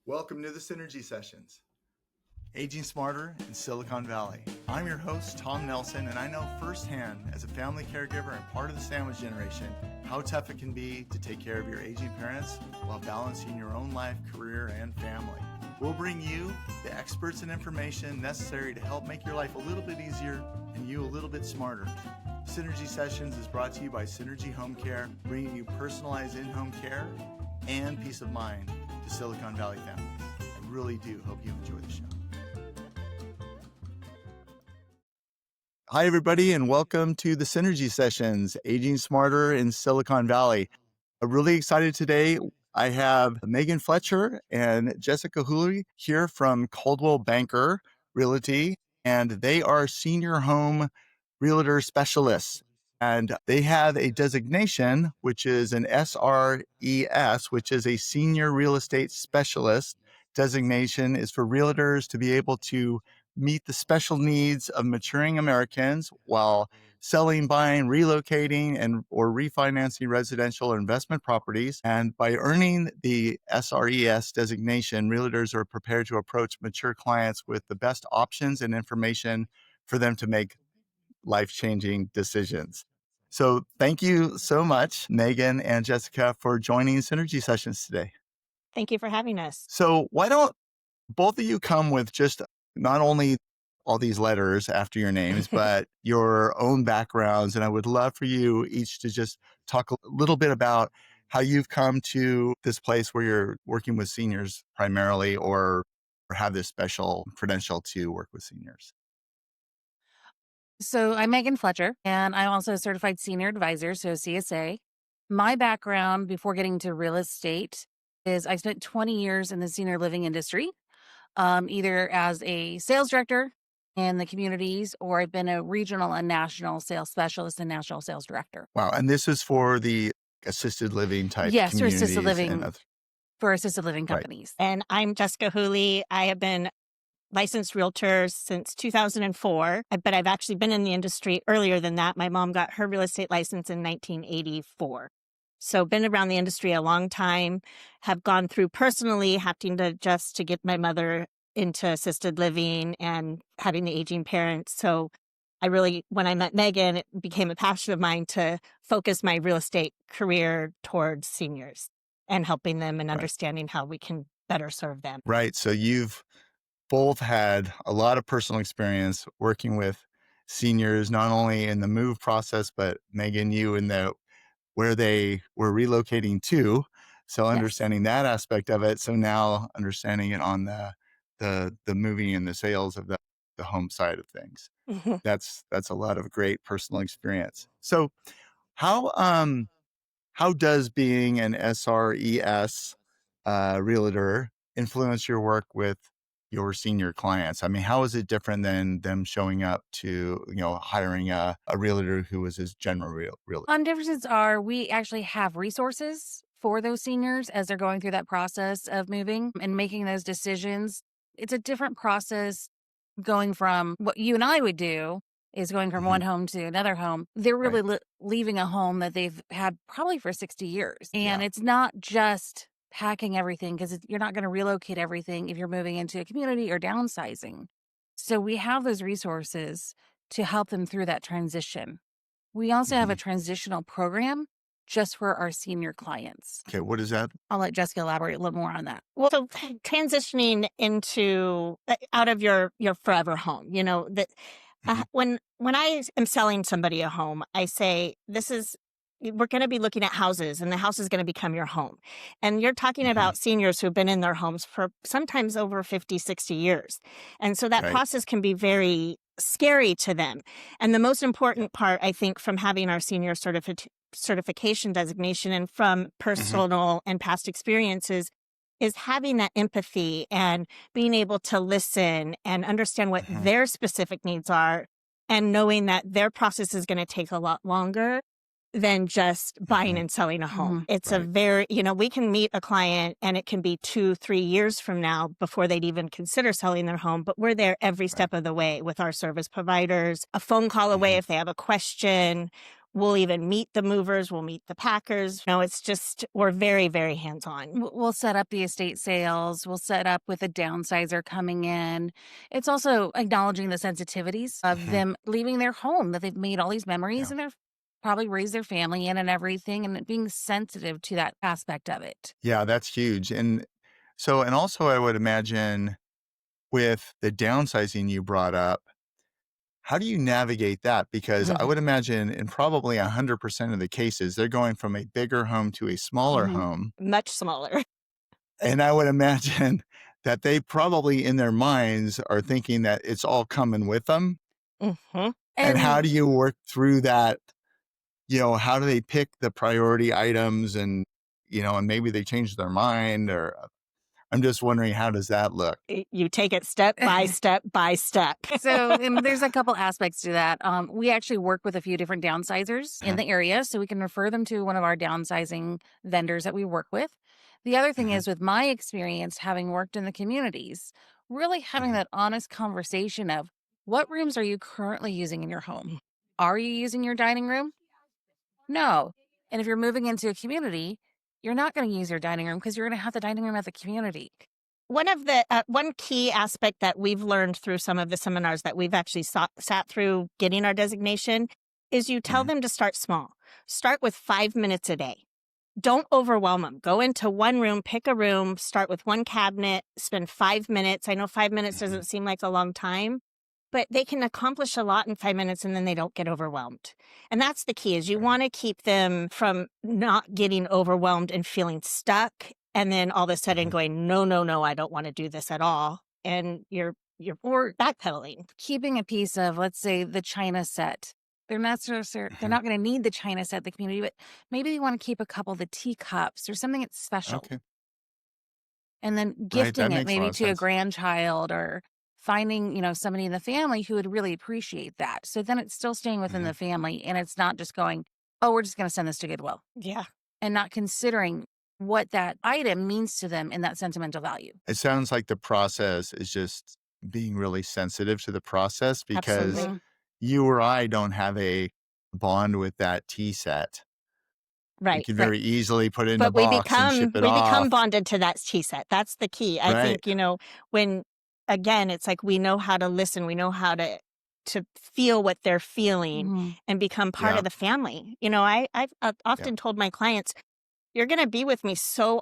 Welcome to the Synergy Sessions, Aging Smarter in Silicon Valley. I'm your host, Tom Nelson, and I know firsthand as a family caregiver and part of the sandwich generation how tough it can be to take care of your aging parents while balancing your own life, career, and family. We'll bring you the experts and information necessary to help make your life a little bit easier and you a little bit smarter. Synergy Sessions is brought to you by Synergy Home Care, bringing you personalized in-home care and peace of mind to Silicon Valley families. I really do hope you enjoy the show. Hi, everybody, and welcome to the Synergy Sessions, Aging Smarter in Silicon Valley. I'm really excited today. I have Megan Fletcher and Jessica Hooley here from Coldwell Banker Realty, and they are senior home realtor specialists. And they have a designation, which is an SRES, which is a senior real estate specialist. Designation is for realtors to be able to meet the special needs of maturing Americans while selling, buying, relocating, and or refinancing residential or investment properties. And by earning the SRES designation, realtors are prepared to approach mature clients with the best options and information for them to make life-changing decisions. So thank you so much, Megan and Jessica, for joining Synergy Sessions today. Thank you for having us. So why don't both of you come with just not only all these letters after your names, but your own backgrounds. And I would love for you each to just talk a little bit about how you've come to this place where you're working with seniors primarily or have this special credential to work with seniors. So I'm Megan Fletcher, and I'm also a certified senior advisor, so CSA. My background before getting to real estate is I spent 20 years in the senior living industry, either as a sales director in the communities, or I've been a regional and national sales specialist and national sales director. Wow. And this is for the assisted living type Yes, for communities. assisted living, for assisted living companies. Right. And I'm Jessica Hooley. I have been licensed realtor since 2004, but I've actually been in the industry earlier than that. My mom got her real estate license in 1984. So been around the industry a long time, have gone through personally having to adjust to get my mother into assisted living and having the aging parents. So when I met Megan, it became a passion of mine to focus my real estate career towards seniors and helping them and understanding how we can better serve them. Right. So you've both had a lot of personal experience working with seniors, not only in the move process, but Megan, you in where they were relocating to. So understanding that aspect of it. So now understanding it on the moving and the sales of the home side of things. Mm-hmm. That's a lot of great personal experience. So how does being an SRES realtor influence your work with your senior clients? I mean, how is it different than them showing up to, hiring a realtor who was his general realtor? Differences are we actually have resources for those seniors as they're going through that process of moving and making those decisions. It's a different process going from what you and I would do is going from one home to another home. They're really leaving a home that they've had probably for 60 years. And it's not just packing everything because you're not going to relocate everything if you're moving into a community or downsizing. So we have those resources to help them through that transition. We also have a transitional program just for our senior clients. Okay, what is that? I'll let Jessica elaborate a little more on that. Well, so transitioning into out of your forever home, when I am selling somebody a home, I say we're going to be looking at houses and the house is going to become your home. And you're talking about seniors who've been in their homes for sometimes over 50, 60 years. And so that process can be very scary to them. And the most important part, I think, from having our senior certification designation and from personal and past experiences is having that empathy and being able to listen and understand what their specific needs are and knowing that their process is going to take a lot longer than just buying and selling a home. It's a very, we can meet a client and it can be 2-3 years from now before they'd even consider selling their home, but we're there every step of the way with our service providers, a phone call away if they have a question. We'll even meet the movers, we'll meet the packers. No, it's just, we're very, very hands-on. We'll set up the estate sales. We'll set up with a downsizer coming in. It's also acknowledging the sensitivities of them leaving their home, that they've made all these memories Yeah. and they're probably raised their family in and everything, and being sensitive to that aspect of it. Yeah, that's huge. And so, and also I would imagine with the downsizing you brought up, how do you navigate that? Because I would imagine in probably 100% of the cases, they're going from a bigger home to a smaller home. Much smaller. And I would imagine that they probably in their minds are thinking that it's all coming with them. And how do you work through that? How do they pick the priority items and, and maybe they change their mind, or I'm just wondering, how does that look? You take it step by step by step. So and there's a couple aspects to that. We actually work with a few different downsizers in the area, so we can refer them to one of our downsizing vendors that we work with. The other thing is, with my experience having worked in the communities, really having that honest conversation of, what rooms are you currently using in your home? Are you using your dining room? No. And if you're moving into a community, you're not going to use your dining room because you're going to have the dining room at the community. One key aspect that we've learned through some of the seminars that we've actually sat through getting our designation is you tell them to start small. Start with 5 minutes a day. Don't overwhelm them. Go into one room, pick a room, start with one cabinet, spend 5 minutes. I know 5 minutes doesn't seem like a long time, but they can accomplish a lot in 5 minutes and then they don't get overwhelmed. And that's the key, is you want to keep them from not getting overwhelmed and feeling stuck. And then all of a sudden going, no, no, no, I don't want to do this at all. And you're backpedaling. Keeping a piece of, let's say, the china set. They're not they're not going to need the china set, the community, but maybe they want to keep a couple of the teacups or something that's special. Okay. And then Right, gifting that it makes a maybe lot of to a sense. grandchild, or finding, somebody in the family who would really appreciate that. So then it's still staying within the family, and it's not just going, oh, we're just going to send this to Goodwill. Yeah. And not considering what that item means to them in that sentimental value. It sounds like the process is just being really sensitive to the process, because Absolutely. you or I don't have a bond with that tea set. We Right. can very easily put it in a But we box and ship it off. become bonded to that tea set. That's the key. I Right. think, when, again, it's like we know how to listen, we know how to feel what they're feeling and become part Yeah. of the family. I've often told my clients, you're going to be with me so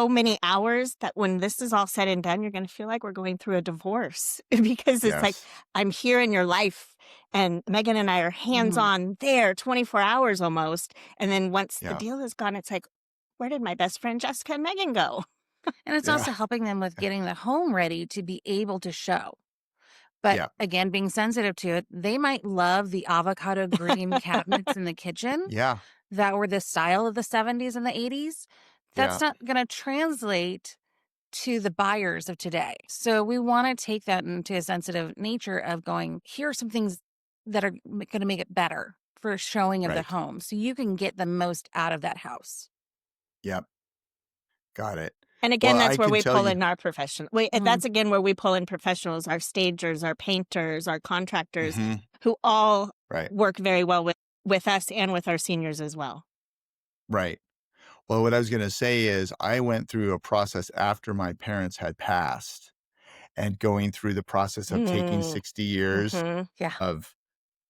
many hours that when this is all said and done, you're going to feel like we're going through a divorce because it's like, Yes. I'm here in your life, and Megan and I are hands-on there 24 hours almost. And then once the Yeah. deal is gone, it's like, where did my best friend Jessica and Megan go? And it's also helping them with getting the home ready to be able to show. But again, being sensitive to it, they might love the avocado green cabinets in the kitchen Yeah. that were the style of the 70s and the 80s. That's not going to translate to the buyers of today. So we want to take that into a sensitive nature of going, here are some things that are going to make it better for a showing of the Right. home, so you can get the most out of that house. Yep. Got it. And again, Well, that's I where can we tell pull you. in our professional. That's again where we pull in professionals, our stagers, our painters, our contractors, who all Right. work very well with us and with our seniors as well. Right. Well, what I was going to say is I went through a process after my parents had passed, and going through the process of taking 60 years Yeah. of,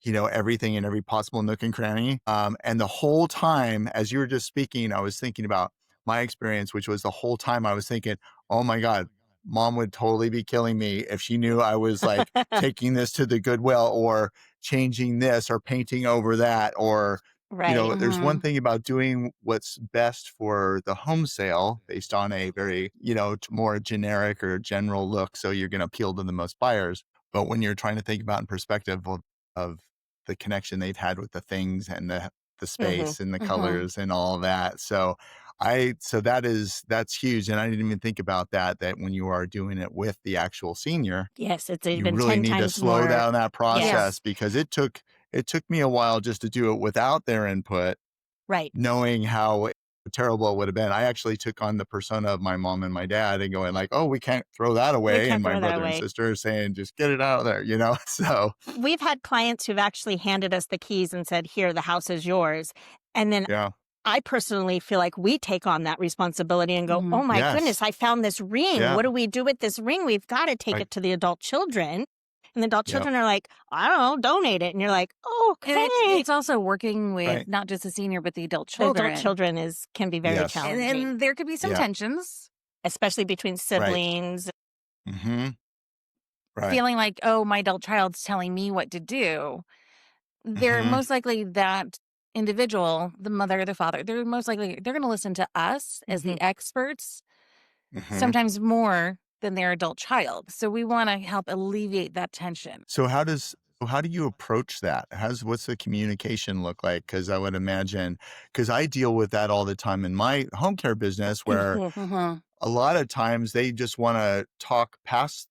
everything in every possible nook and cranny. And the whole time, as you were just speaking, I was thinking about my experience, which was the whole time I was thinking, oh my God, mom would totally be killing me if she knew I was like taking this to the Goodwill or changing this or painting over that, or Right. there's one thing about doing what's best for the home sale based on a very, more generic or general look. So you're going to appeal to the most buyers. But when you're trying to think about in perspective of the connection they've had with the things and the space and the colors and all of that. So that's huge. And I didn't even think about that when you are doing it with the actual senior, Yes, it's you even really 10 need to times slow more. down that process, Yes. because it took me a while just to do it without their input, Right. knowing how terrible it would have been. I actually took on the persona of my mom and my dad and going like, oh, we can't throw that We away. can't And my throw that brother and away. sister are saying, just get it out of there, you know? So, We've had clients who've actually handed us the keys and said, here, the house is yours. And then yeah. I personally feel like we take on that responsibility and go, Mhm. oh my goodness, Yes. I found this ring. Yeah. What do we do with this ring? We've got to take Right. it to the adult children. And the adult Yep. children are like, I don't know, donate it. And you're like, And okay. it's also working with Right. not just the senior, but the adult The children. adult children can be very Yes. challenging, And there could be some Yeah. tensions, especially between siblings. Mm-hmm. Right. feeling like, oh, my adult child's telling me what to do. They're Mhm. most likely that individual, the mother or the father, they're most likely, they're going to listen to us as the experts, Mhm. sometimes more than their adult child. So we want to help alleviate that tension. So how do you approach that? What's the communication look like? Because I would imagine, because I deal with that all the time in my home care business, where Mhm. a lot of times they just want to talk past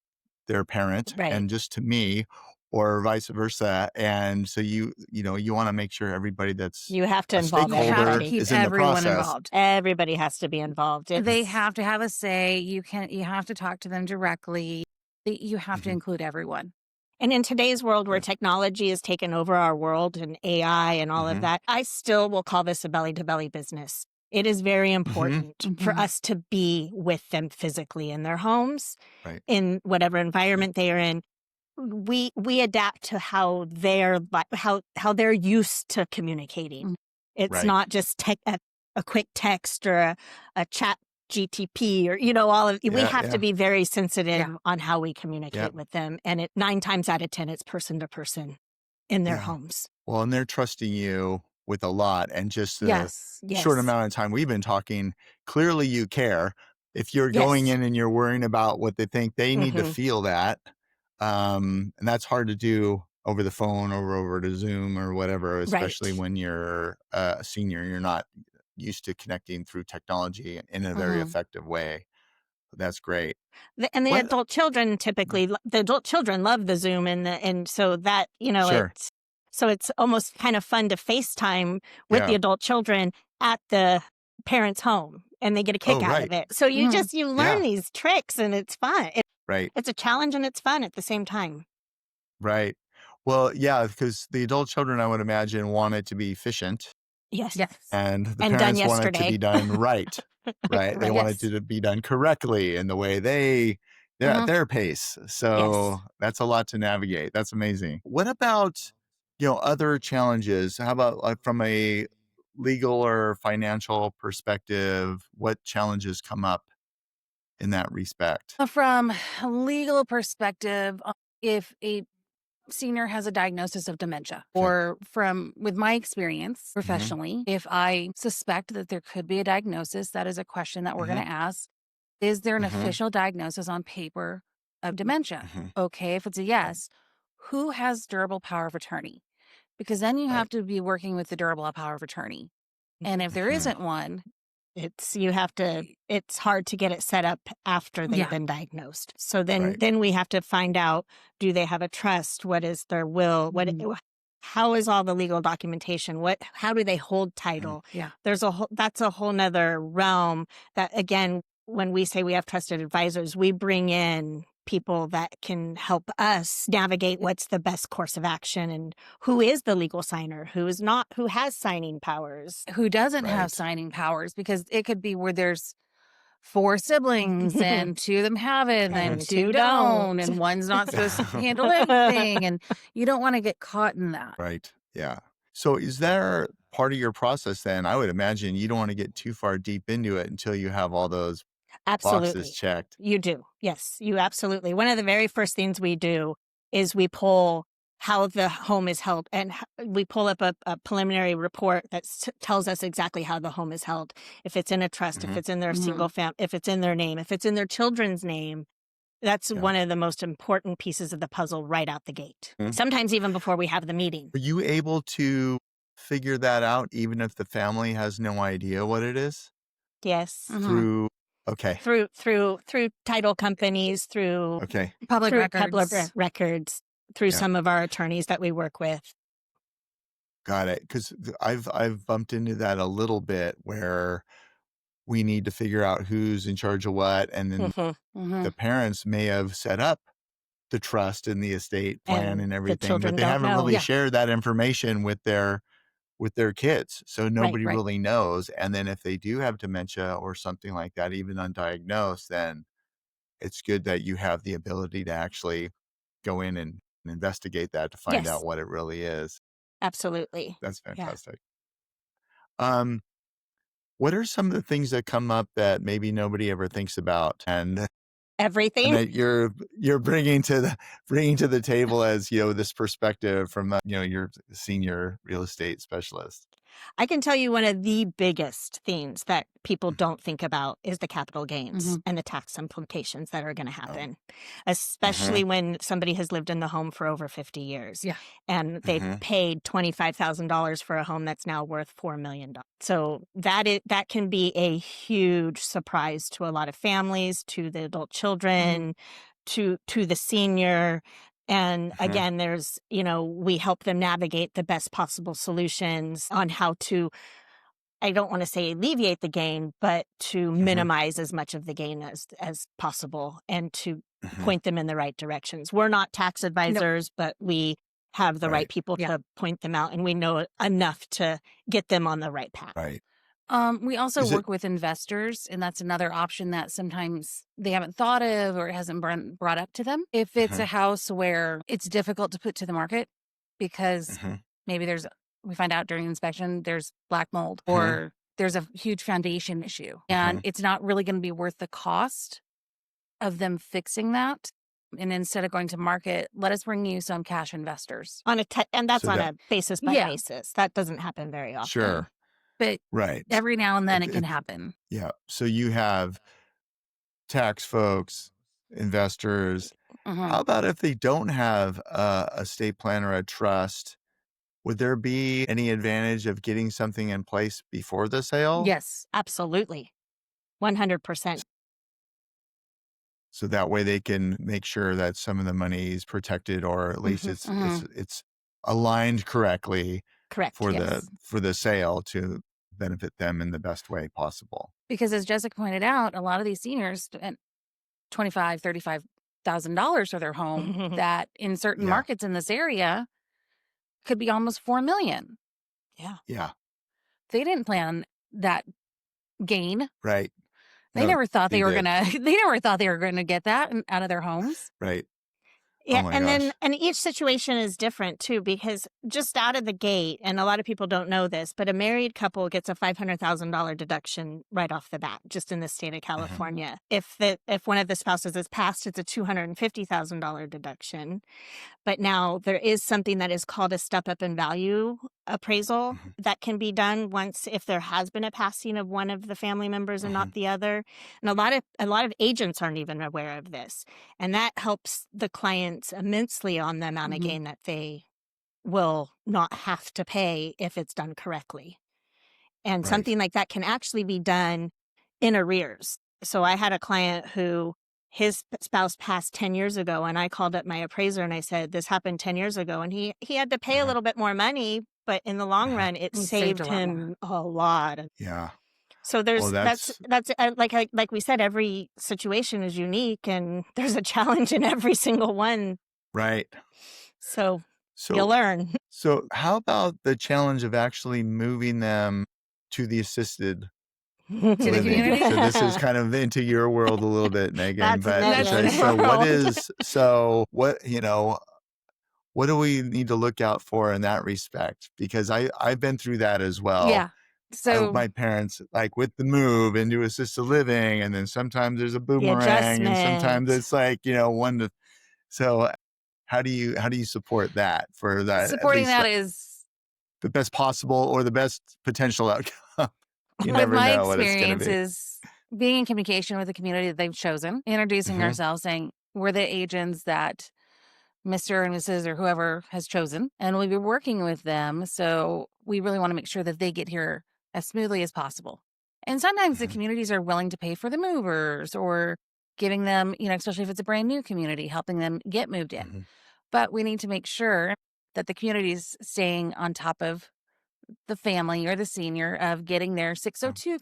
their parent Right. and just to me, or vice versa. And so you want to make sure everybody that's You have to a involve You have to stakeholder everybody. keep is in the everyone process. involved. Everybody has to be involved. They It's- have to have a say. You have to talk to them directly. You have to Mhm. include everyone. And in today's world where Right. technology has taken over our world and AI and all of Mhm. that, I still will call this a belly to belly business. It is very important for Mhm. us to be with them physically in their homes, Right. in whatever environment they are in. We adapt to how how they're used to communicating. Mm. It's Right. not just a quick text or a chat GTP or all of. We Yeah, have yeah. to be very sensitive Yeah. on how we communicate Yeah. with them, and 9 times out of 10 it's person to person in their Yeah. homes. Well, and they're trusting you with a lot, and just the Yes. short Yes. amount of time we've been talking, clearly you care. If you're going Yes. in and you're worrying about what they think, they need to Mhm. feel that. And that's hard to do over the phone or over to Zoom or whatever, especially Right. when you're a senior. You're not used to connecting through technology in a very Mhm. effective way. That's great. And the What? adult children typically, the adult children love the Zoom and so that, Sure. it's almost kind of fun to FaceTime with the Yeah. adult children at the parent's home and they get a kick Oh, out right. of it. So you Mhm. learn Yeah. these tricks and it's fun. Right. It's a challenge and it's fun at the same time. Right. Well, yeah, because the adult children, I would imagine, want it to be efficient, Yes. Yes. and the And done parents want it to yesterday. be done right. Right. They Right. want it Yes. to be done correctly in the way they're at Mhm. their pace. So that's a lot to navigate. That's amazing. What about, other challenges? How about like from a legal or financial perspective, what challenges come up in that respect? From a legal perspective, if a senior has a diagnosis of dementia, Okay. or with my experience Mm-hmm. professionally, if I suspect that there could be a diagnosis, that is a question that we're Mm-hmm. going to ask. Is there an Mm-hmm. official diagnosis on paper of dementia? Mm-hmm. Okay, if it's a yes, who has durable power of attorney? Because then you Right. have to be working with the durable power of attorney. And if there Mhm. isn't one, It's hard to get it set up after they've Yeah. been diagnosed. So then Right. then we have to find out, do they have a trust? What is their will? Mhm. How is all the legal documentation? How do they hold title? Yeah. That's a whole nother realm that, again, when we say we have trusted advisors, we bring in people that can help us navigate what's the best course of action and who is the legal signer, who is not, who has signing powers. Who doesn't have Right. signing powers, because it could be where there's 4 siblings and 2 of them have it and then And 2 2 don't, don't. and one's not supposed to handle anything, and you don't want to get caught in that. Right. Yeah. So is there part of your process then? I would imagine you don't want to get too far deep into it until you have all those boxes Absolutely. checked. You do. Yes, you absolutely. One of the very first things we do is we pull how the home is held, and we pull up a preliminary report that tells us exactly how the home is held. If it's in a trust, if Mhm. it's in their Mhm. single family, if it's in their name, if it's in their children's name. That's Yeah. one of the most important pieces of the puzzle right out the gate. Mhm. Sometimes even before we have the meeting. Are you able to figure that out even if the family has no idea what it is? Yes. Mhm. Through okay. Through title companies, through Okay. Public public records. records, through Yeah. some of our attorneys that we work with. Got it. Because I've bumped into that a little bit where we need to figure out who's in charge of what. And then Mm-hmm. the parents may have set up the trust and the estate plan And and the everything, but children they don't haven't know. really Yeah. shared that information with their kids. So nobody right. really knows. And then if they do have dementia or something like that, even undiagnosed, then it's good that you have the ability to actually go in and investigate that to find Yes, out what it really is. absolutely. That's Yeah. fantastic. Um, what are some of the things that come up that maybe nobody ever thinks about and Everything. that you're bringing to the table as, this perspective from, your senior real estate specialist? I can tell you one of the biggest themes that people don't think about is the capital gains Mm-hmm. and the tax implications that are going to Oh, happen, especially when somebody has lived in the home for over 50 years Yeah. and they've paid $25,000 for a home that's now worth $4 million. So that can be a huge surprise to a lot of families, to the adult children, to the senior. And again, there's, we help them navigate the best possible solutions on how to, I don't want to say alleviate the gain, but to minimize as much of the gain as possible and to point them in the right directions. We're not tax advisors, but we have the right people Yeah. to point them out, and we know enough to get them on the right path. right. We also Is it work with investors, and that's another option that sometimes they haven't thought of or it hasn't been brought up to them. If it's a house where it's difficult to put to the market because maybe we find out during inspection there's black mold or there's a huge foundation issue and it's not really going to be worth the cost of them fixing that. And instead of going to market, let us bring you some cash investors. And that's So on that a basis by Yeah. basis. That doesn't happen very often. Sure. But Right. every now and then it can It- happen. Yeah. So you have tax folks, investors. How about if they don't have a estate plan or a trust? Would there be any advantage of getting something in place before the sale? Yes. Absolutely. 100%. So that way they can make sure that some of the money is protected, or at least it's aligned correctly Correct. for Yes. the sale to benefit them in the best way possible. Because as Jessica pointed out, a lot of these seniors spent $25,000, $35,000 for their home that in certain Yeah. markets in this area could be almost $4 million. Yeah. Yeah. They didn't plan that gain. Right. They No, never thought they they were did. gonna get that out of their homes. Right. Yeah, Oh my and gosh. then each situation is different too, because just out of the gate, and a lot of people don't know this, but a married couple gets a $500,000 deduction right off the bat, just in the state of California. If one of the spouses is passed, it's a $250,000 deduction. But now there is something that is called a step up in value appraisal that can be done once if there has been a passing of one of the family members and not the other. And a lot of agents aren't even aware of this. And that helps the clients immensely on the amount of gain that they will not have to pay if it's done correctly. And Right. something like that can actually be done in arrears. So I had a client who his spouse passed 10 years ago, and I called up my appraiser and I said, this happened 10 years ago. And he had to pay a little bit more money, but in the long run, it saved a lot him a lot. Yeah. So Well, that's like we said, every situation is unique and there's a challenge in every single one. right. So So you'll learn. So how about the challenge of actually moving them to the assisted To the living? community? So this is kind of into your world a little bit, Megan. That's But Megan's so what world. is what do we need to look out for in that respect? Because I've been through that as well. Yeah. So My parents, like with the move into assisted living, and then sometimes there's a The boomerang, and sometimes adjustment. it's like one to. So how do you support that for that, at supporting least that is the best possible or the best potential outcome? You with never my know what it's going to be. experiences being in communication with the community that they've chosen, introducing ourselves, saying we're the agents that Mr. and Mrs. or whoever has chosen, and we'll be working with them. So we really want to make sure that they get here as smoothly as possible. And sometimes the communities are willing to pay for the movers or giving them, especially if it's a brand new community, helping them get moved in. But we need to make sure that the community is staying on top of the family or the senior of getting their 602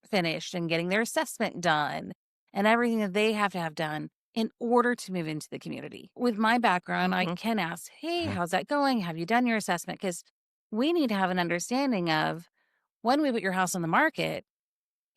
finished and getting their assessment done and everything that they have to have done in order to move into the community. With my background, I Mhm. can ask, hey, Mhm. how's that going? Have you done your assessment? Because we need to have an understanding of when we put your house on the market,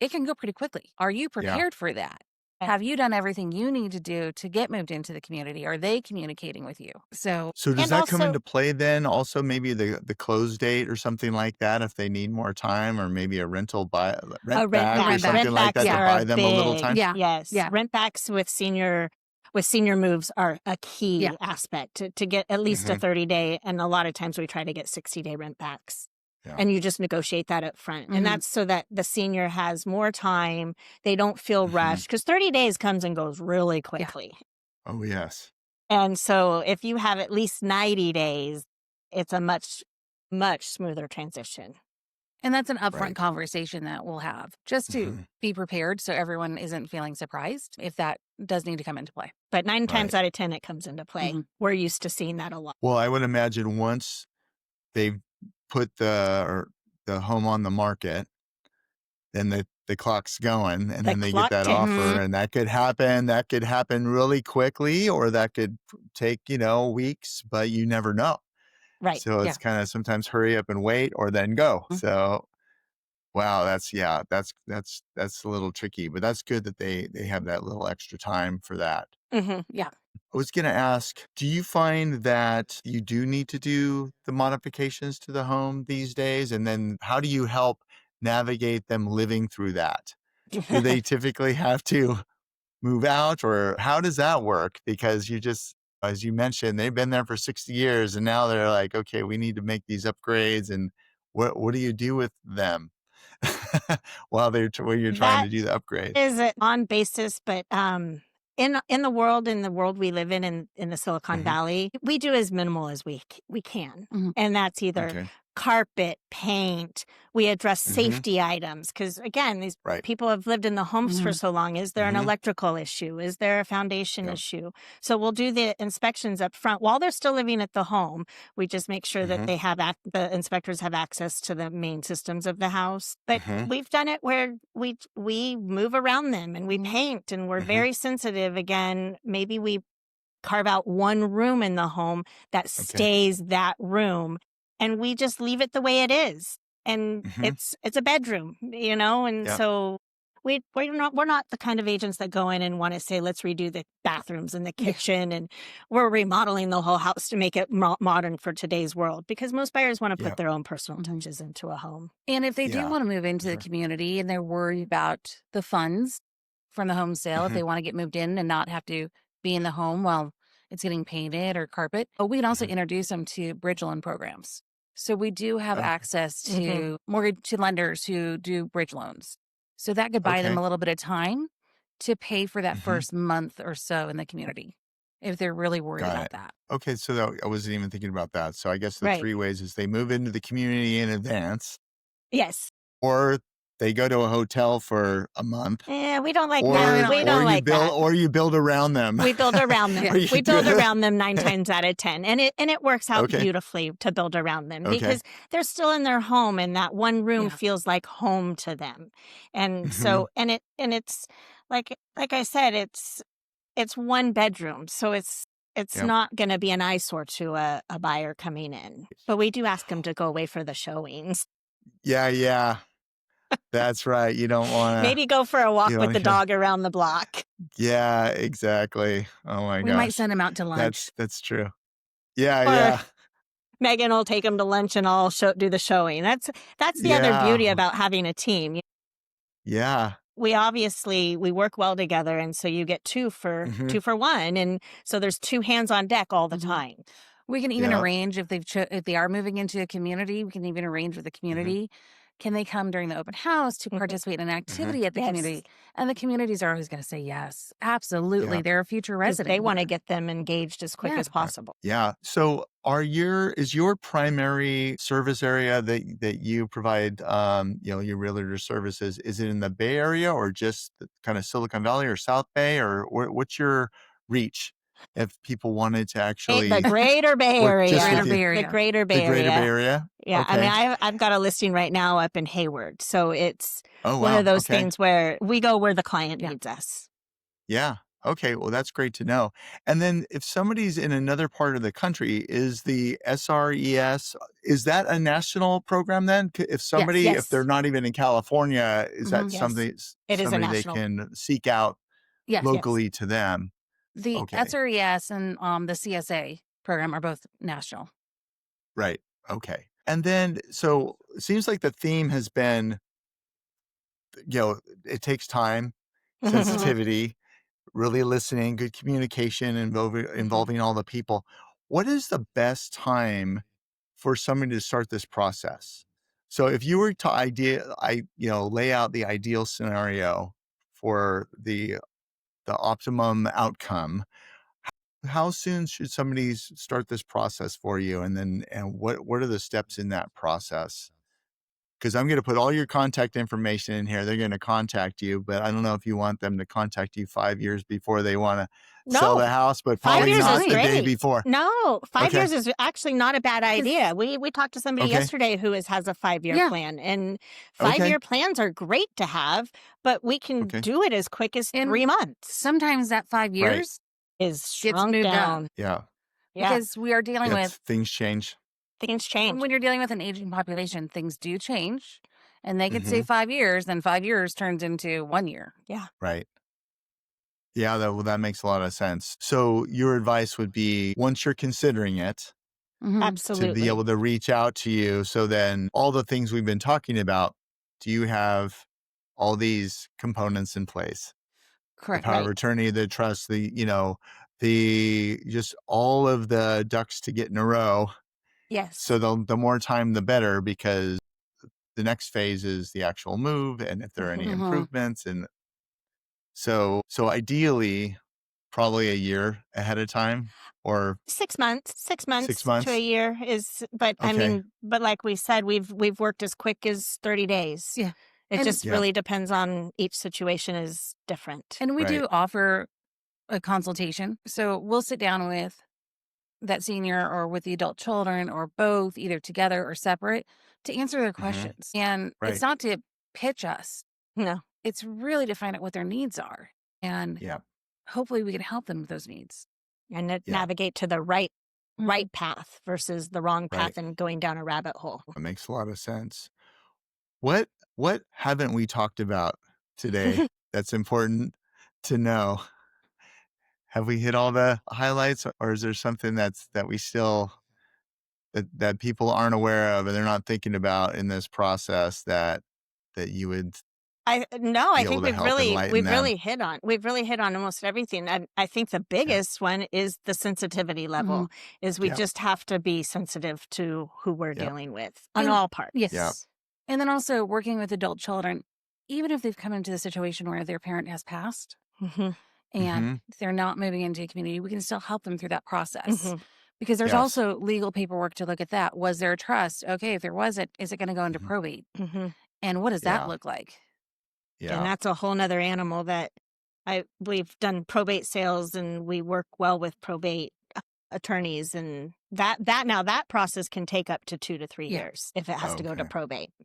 it can go pretty quickly. Are you Yeah. prepared for that? Have you done everything you need to do to get moved into the community? Are they communicating with you? So, So does And that come also into play then? Also, maybe the close date or something like that if they need more time, or maybe a rent a rent a back or rent backs. back. something Rent like backs that to Yeah. are a buy them a little big, time? Yeah. yes. Yeah. Rent backs with senior moves are a Yeah. key aspect to get at least a Mhm. 30-day. And a lot of times we try to get 60-day rent backs. Yeah. And you just negotiate that up front. And Mhm. that's so that the senior has more time. They don't feel Mhm. rushed because 30 days comes and goes really quickly. Oh, yes. And so if you have at least 90 days, it's a much, much smoother transition. And that's an upfront Right. conversation that we'll have just to Mhm. be prepared so everyone isn't feeling surprised if that does need to come into play. But 9 times Right. out of 10, it comes into play. Mhm. We're used to seeing that a lot. Well, I would imagine once they've put the home on the market, then the clock's going, and The then they get clock that ticks. offer, Mhm. and that could happen. That could happen really quickly, or that could take, weeks, but you never know. Right. So Yeah. it's kind of sometimes hurry up and wait or then go. Mhm. So wow, that's a little tricky, but that's good that they have that little extra time for that. Hmm. Yeah. I was going to ask, do you find that you do need to do the modifications to the home these days? And then how do you help navigate them living through that? Do they typically have to move out, or how does that work? Because as you mentioned, they've been there for 60 years and now they're like, okay, we need to make these upgrades. And what do you do with them while you're trying That to do the upgrade? is it on basis, but in the world we live in the Silicon Hmm. Valley, we do as minimal as we can, Mhm. and that's either Okay. carpet, paint. We address Hmm. safety items because again, these Right. people have lived in the homes for Mhm. so long. Is there an Hmm. electrical issue? Is there a foundation Yep. issue? So we'll do the inspections up front while they're still living at the home. We just make sure that Hmm. they have the inspectors have access to the main systems of the house. But Hmm. we've done it where we move around them and we Mhm. paint and we're Hmm. very sensitive. Again, maybe we carve out one room in the home that Okay. stays that room and we just leave it the way it is. And Hmm. it's a bedroom, and Yep. so we're not the kind of agents that go in and want to say let's redo the bathrooms and the Yeah. kitchen and we're remodeling the whole house to make it modern for today's world because most buyers want to put Yep. their own personal Mhm. touches into a home. And if they do Yeah. want to move into For the sure. community and they're worried about the funds from the home sale, if Hmm. they want to get moved in and not have to be in the home while it's getting painted or carpet, but we can also Hmm. introduce them to bridge loan programs. So we do have Okay. access Hmm. to mortgage to lenders who do bridge loans. So that could buy them Okay. a little bit of time to pay for that Hmm. first month or so in the community if they're really worried Got about it. that. Okay, so I wasn't even thinking about that. So I guess the Right. three ways is they move into the community in advance, Yes. or they go to a hotel for a month, Yeah, we don't like No, that. we or don't We like or don't that. you like build that. or you build around them. We build around them. Yeah. Or you We do build around them 9 times out of 10. And it works out Okay. beautifully to build around them Okay. because they're still in their home and that one room Yeah. feels like home to them. And Hmm. so it's like I said, it's one bedroom. So it's Yep. not going to be an eyesore to a buyer coming in. But we do ask them to go away for the showings. Yeah, yeah. That's right. Maybe go for a walk You with don't the wanna dog around the block. Yeah, exactly. Oh my We might gosh. send them out to lunch. That's true. Yeah, Or yeah. Megan will take them to lunch and I'll do the showing. That's the other Yeah. beauty about having a team. Yeah. We work well together, and so you get two for Hmm. 2 for 1, and so there's 2 hands on deck all the Mhm. time. We can even Yep. arrange if they are moving into a community, we can even arrange with the Hmm. community. Can they come during the open house to Mhm. participate in an Hmm. activity at the Yes, community? And the communities are always going to say yes, absolutely. Yeah. They're a future because they resident want to here. get them engaged as quick Yeah. as possible. Yeah. So is your primary service area that you provide your realtor services, is it in the Bay Area or just the kind of Silicon Valley or South Bay, or what's your reach? if people wanted to The actually Greater Bay work just Area. with Greater Bay you? The Area. Greater The Bay Greater Bay Area. Area? Yeah, I mean, Okay. I've got a listing right now up in Hayward, so it's Oh, one of wow. those Okay. things where we go where the client Yeah. needs us. Yeah. Okay. Well, that's great to know. And then if somebody's in another part of the country, is the SRES, is that a national program then? If somebody, if they're Yes. not even in California, is that Mhm. Yes. something, It is a somebody they national. can seek out Yes. Yes. locally to them? The Okay. SRES and the CSA program are both national. Right. Okay. And then, so it seems like the theme has been, it takes time, sensitivity, really listening, good communication, involving all the people. What is the best time for somebody to start this process? So if you were to lay out the ideal scenario for the optimum outcome, how soon should somebody start this process for you? And what are the steps in that process? Because I'm going to put all your contact information in here. They're going to contact you, but I don't know if you want them to contact you 5 years before they want to sell the No, house, but 5 probably years That's is not the fine. day great. before. No, 5 Okay. years is actually not a bad idea. We talked to somebody Okay. yesterday who has a 5-year Yeah. plan, and Okay. 5-year plans are great to have, but we can Okay. do it as quick as And 3 months. sometimes that 5 Right. years Is gets shrunk moved up down. Yeah. Yeah, because we are dealing with, Things change. things change. when you're dealing with an aging population, things do change. And they could say Hmm. 5 years, then 5 years turns into 1 year. Yeah. Right. Yeah. That makes a lot of sense. So your advice would be, once you're considering it, Mhm. to Absolutely. be able to reach out to you. So then all the things we've been talking about, do you have all these components in place? The Correct. power of Right. attorney, the trust, the just all of the ducks to get in a row. Yes. So the more time, the better, because the next phase is the actual move, and if there are any Mhm. improvements. And so ideally, probably a year ahead of time, or 6 months. 6 6 months to a months. year is, but I Okay. mean, but like we said, we've worked as quick as 30 days. Yeah. It And just Yep. really depends on each situation is different. and we Right. do offer a consultation. So we'll sit down with that senior or with the adult children or both, either together or separate, to answer their Hmm. questions. And Right. it's not to pitch us. No. It's really to find out what their needs are. And Yeah. hopefully we can help them with those needs. And Yeah. navigate to the right path versus the wrong Right. path and going down a rabbit hole. That makes a lot of sense. What haven't we talked about today that's important to know? Have we hit all the highlights, or is there something that we still that people aren't aware of and they're not thinking about in this process that you would I be think able to help enlighten them? we've really hit on almost everything. I think the biggest one is the sensitivity level. Is we Yep. just have to be sensitive to who we're Yep. dealing with on And- all parts. Yes. Yep. And then also working with adult children, even if they've come into the situation where their parent has passed Mhm. and they're not moving into a community, we can still help them through that process. Mhm. Because there's Yes. also legal paperwork to look at that. Was there a trust? Okay, if there wasn't, is it going to go into Mhm. probate? Mhm. And what does Yeah. that look like? Yeah. And that's a whole nother animal that we've done probate sales and we work well with probate attorneys, and that process can take up to 2 to 3 Yeah. years if it has to go to Okay.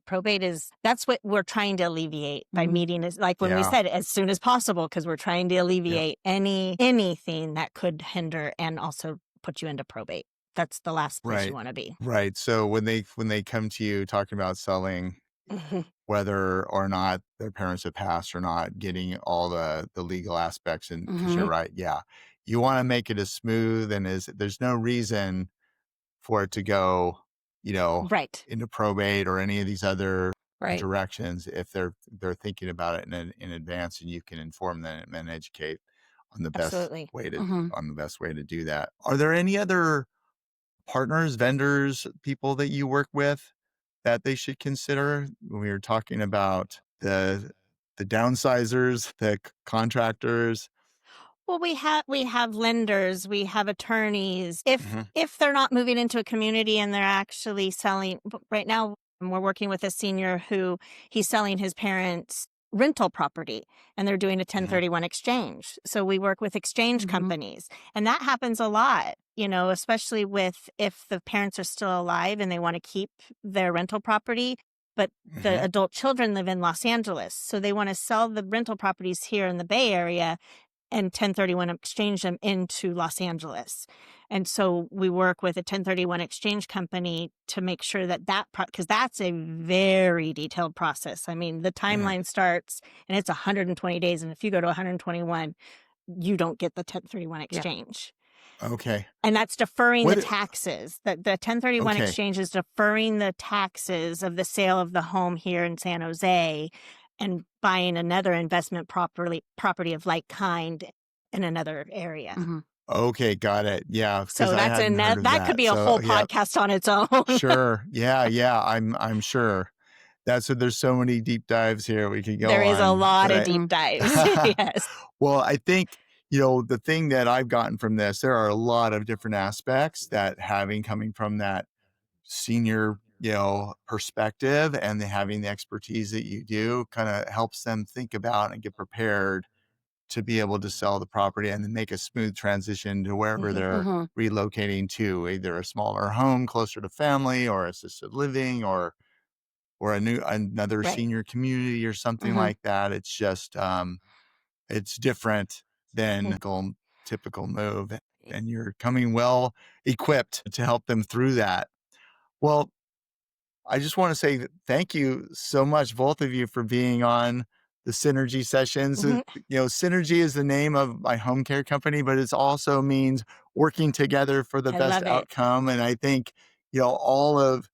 probate. That's what we're trying to alleviate by Mhm. meeting, is like when we Yeah. said as soon as possible, because we're trying to alleviate anything that could hinder and also put you into probate. That's the last place you Right. want to be. Right. So when they come to you talking about selling, Mhm. whether or not their parents have passed or not, getting all the legal aspects, and because you're Mhm. right, yeah, you want to make it as smooth and there's no reason for it to go, Right. into probate or any of these other Right. directions if they're thinking about it in advance, and you can inform them and educate on the best Absolutely. way to Mhm. do that. Are there any other partners, vendors, people that you work with that they should consider when we were talking about the downsizers, the contractors? Well, we have lenders, we have attorneys. Mhm. If they're not moving into a community and they're actually selling, right now we're working with a senior who he's selling his parents' rental property and they're doing a 1031 exchange. So we work with exchange companies, and that happens a lot, especially with if the parents are still alive and they want to keep their rental property, but the adult children live in Los Angeles. So they want to sell the rental properties here in the Bay Area and 1031 exchange them into Los Angeles. And so we work with a 1031 exchange company to make sure that because that's a very detailed process. I mean, the timeline starts and it's 120 days. And if you go to 121, you don't get the 1031 exchange. Okay. And that's deferring the taxes. The 1031 exchange is deferring the taxes of the sale of the home here in San Jose and buying another investment property of like kind in another area. Okay, got it. Yeah, So because I hadn't heard of that could be a whole podcast on its own. Sure. Yeah. I'm sure. There's so many deep dives here we could go on. There is a lot of deep dives. Yes. Well, I think, the thing that I've gotten from this, there are a lot of different aspects that coming from that senior, perspective, and having the expertise that you do kind of helps them think about and get prepared to be able to sell the property and then make a smooth transition to wherever they're relocating to, either a smaller home closer to family or assisted living or another senior community or something like that. It's just it's different than typical move, and you're coming well equipped to help them through that. Well, I just want to say thank you so much, both of you, for being on the Synergy Sessions. Synergy is the name of my home care company, but it also means working together for the best outcome. And I think, all of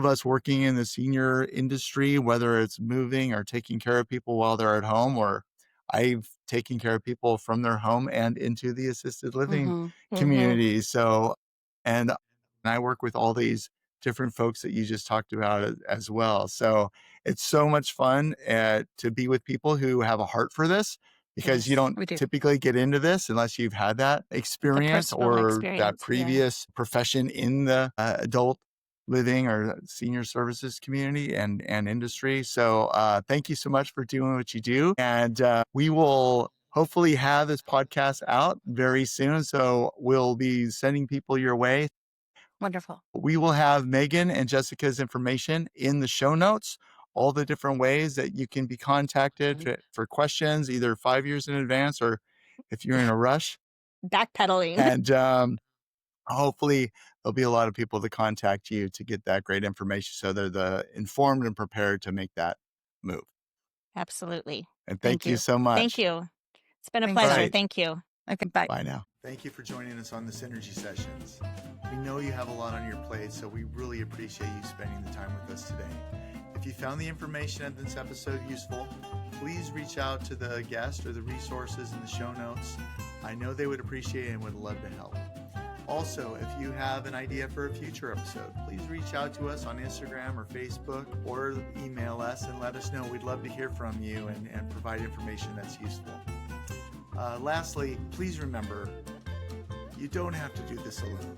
us working in the senior industry, whether it's moving or taking care of people while they're at home, or I've taken care of people from their home and into the assisted living community. So, and I work with all these different folks that you just talked about as well. So it's so much fun to be with people who have a heart for this, because you don't typically get into this unless you've had that experience or that previous profession in the adult living or senior services community and industry. So thank you so much for doing what you do. And we will hopefully have this podcast out very soon. So we'll be sending people your way. Wonderful. We will have Megan and Jessica's information in the show notes, all the different ways that you can be contacted for questions, either 5 years in advance or if you're in a rush. Backpedaling. And hopefully there'll be a lot of people to contact you to get that great information so they're informed and prepared to make that move. Absolutely. And thank you so much. Thank you. It's been a pleasure. Right. Thank you. Okay, bye. Bye now. Thank you for joining us on the Synergy Sessions. We know you have a lot on your plate, so we really appreciate you spending the time with us today. If you found the information in this episode useful, please reach out to the guest or the resources in the show notes. I know they would appreciate it and would love to help. Also, if you have an idea for a future episode, please reach out to us on Instagram or Facebook, or email us and let us know. We'd love to hear from you and provide information that's useful. Lastly, please remember, you don't have to do this alone.